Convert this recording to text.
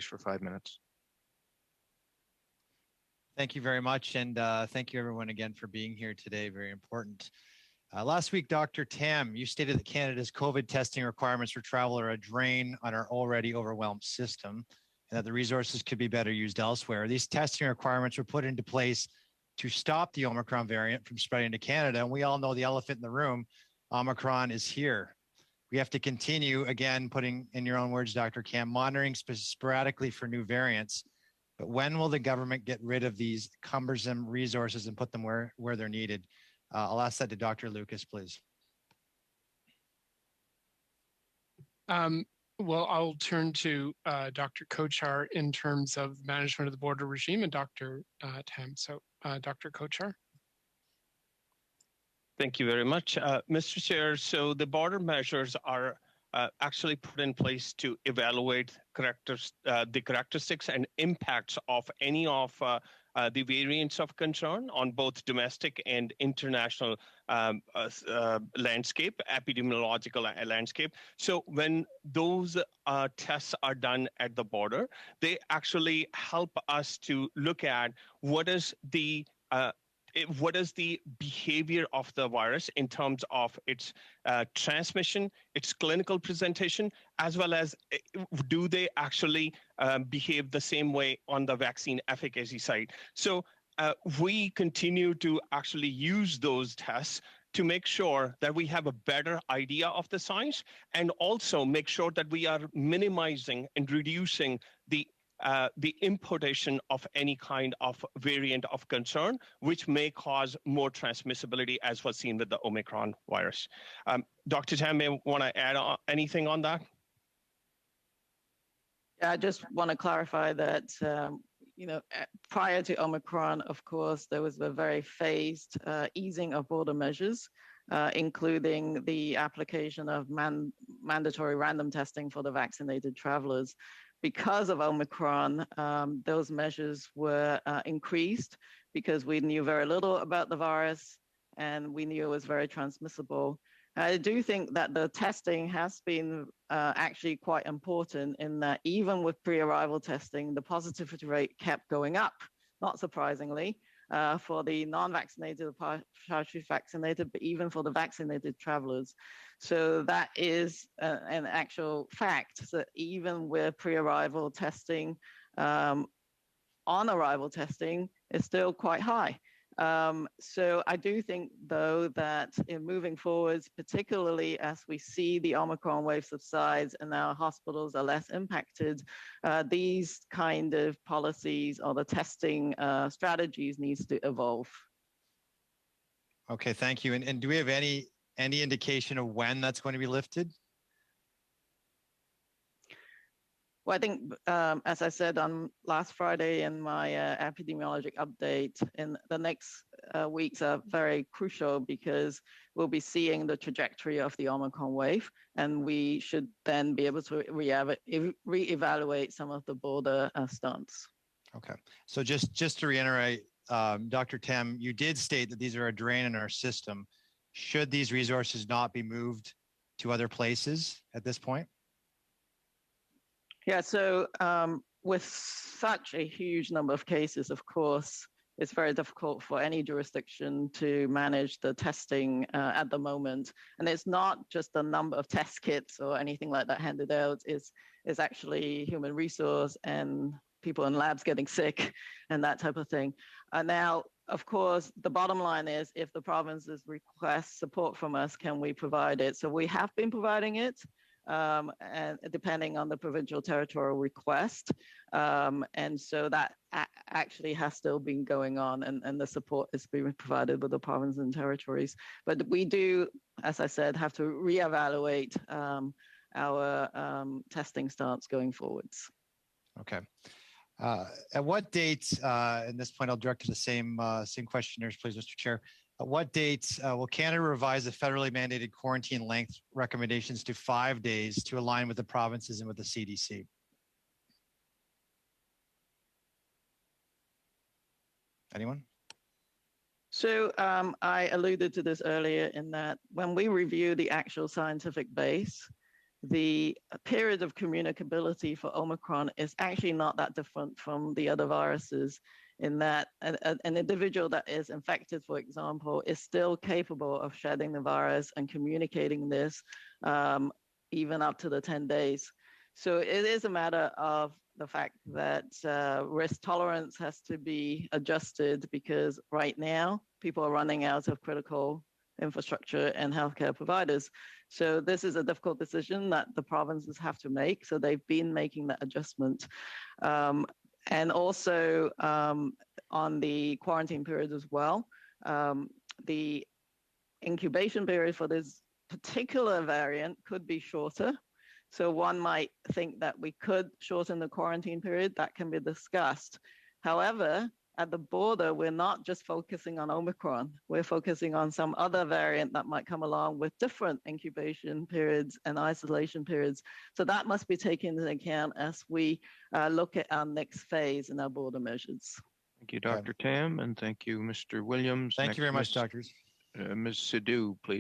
please, for 5 minutes. Thank you very much. And thank you everyone again for being here today. Very important. Last week, Dr. Tam, you stated that Canada's COVID testing requirements for travel are a drain on our already overwhelmed system and that the resources could be better used elsewhere. These testing requirements were put into place to stop the Omicron variant from spreading to Canada. And we all know the elephant in the room, Omicron is here. We have to continue, again, putting in your own words, Dr. Tam, monitoring sporadically for new variants. But when will the government get rid of these cumbersome resources and put them where they're needed? I'll ask that to Dr. Lucas, please. Well, I'll turn to Dr. Kochar in terms of management of the border regime and Dr. Tam. So, Dr. Kochar. Thank you very much, Mr. Chair. So the border measures are actually put in place to evaluate the characteristics and impacts of any of the variants of concern on both domestic and international landscape, epidemiological landscape. So when those tests are done at the border, they actually help us to look at what is the behavior of the virus in terms of its transmission, its clinical presentation, as well as do they actually behave the same way on the vaccine efficacy side. So we continue to actually use those tests to make sure that we have a better idea of the science and also make sure that we are minimizing and reducing the importation of any kind of variant of concern, which may cause more transmissibility, as was seen with the Omicron virus. Dr. Tam, may want to add anything on that? Yeah, I just want to clarify that, prior to Omicron, of course, there was a very phased easing of border measures, including the application of mandatory random testing for the vaccinated travelers. Because of Omicron, those measures were increased because we knew very little about the virus and we knew it was very transmissible. I do think that the testing has been actually quite important in that even with pre-arrival testing, the positivity rate kept going up, not surprisingly, for the non-vaccinated, partially vaccinated, but even for the vaccinated travelers. So that is an actual fact that even with pre-arrival testing, on-arrival testing is still quite high. So I do think, though, that in moving forwards, particularly as we see the Omicron wave subsides and our hospitals are less impacted, these kind of policies or the testing strategies needs to evolve. Okay, thank you. And do we have any indication of when that's going to be lifted? Well, I think, as I said on last Friday in my epidemiologic update, in the next weeks are very crucial because we'll be seeing the trajectory of the Omicron wave, and we should then be able to reevaluate some of the border stance. Okay, so just to reiterate, Dr. Tam, you did state that these are a drain in our system. Should these resources not be moved to other places at this point? Yeah, so with such a huge number of cases, of course, it's very difficult for any jurisdiction to manage the testing at the moment. And it's not just the number of test kits or anything like that handed out, it's actually human resource and people in labs getting sick and that type of thing. Now, of course, the bottom line is if the provinces request support from us, can we provide it? So we have been providing it. And depending on the provincial territorial request. And so that actually has still been going on and the support is being provided with the provinces and territories. But we do, as I said, have to reevaluate our testing stance going forwards. Okay. At what date, and this point I'll direct to the same questioners, please, Mr. Chair. At what date will Canada revise the federally mandated quarantine length recommendations to 5 days to align with the provinces and with the CDC? Anyone? So I alluded to this earlier in that when we review the actual scientific base, the period of communicability for Omicron is actually not that different from the other viruses, in that an individual that is infected, for example, is still capable of shedding the virus and communicating this even up to the 10 days. So it is a matter of the fact that risk tolerance has to be adjusted, because right now people are running out of critical infrastructure and healthcare providers. So this is a difficult decision that the provinces have to make. So they've been making that adjustment. And also on the quarantine period as well, the incubation period for this particular variant could be shorter. So one might think that we could shorten the quarantine period. That can be discussed. However, at the border, we're not just focusing on Omicron. We're focusing on some other variant that might come along with different incubation periods and isolation periods. So that must be taken into account as we look at our next phase in our border measures. Thank you, Dr. Tam, and thank you, Mr. Williams. Thank you very much, doctors. Ms. Sidhu, please.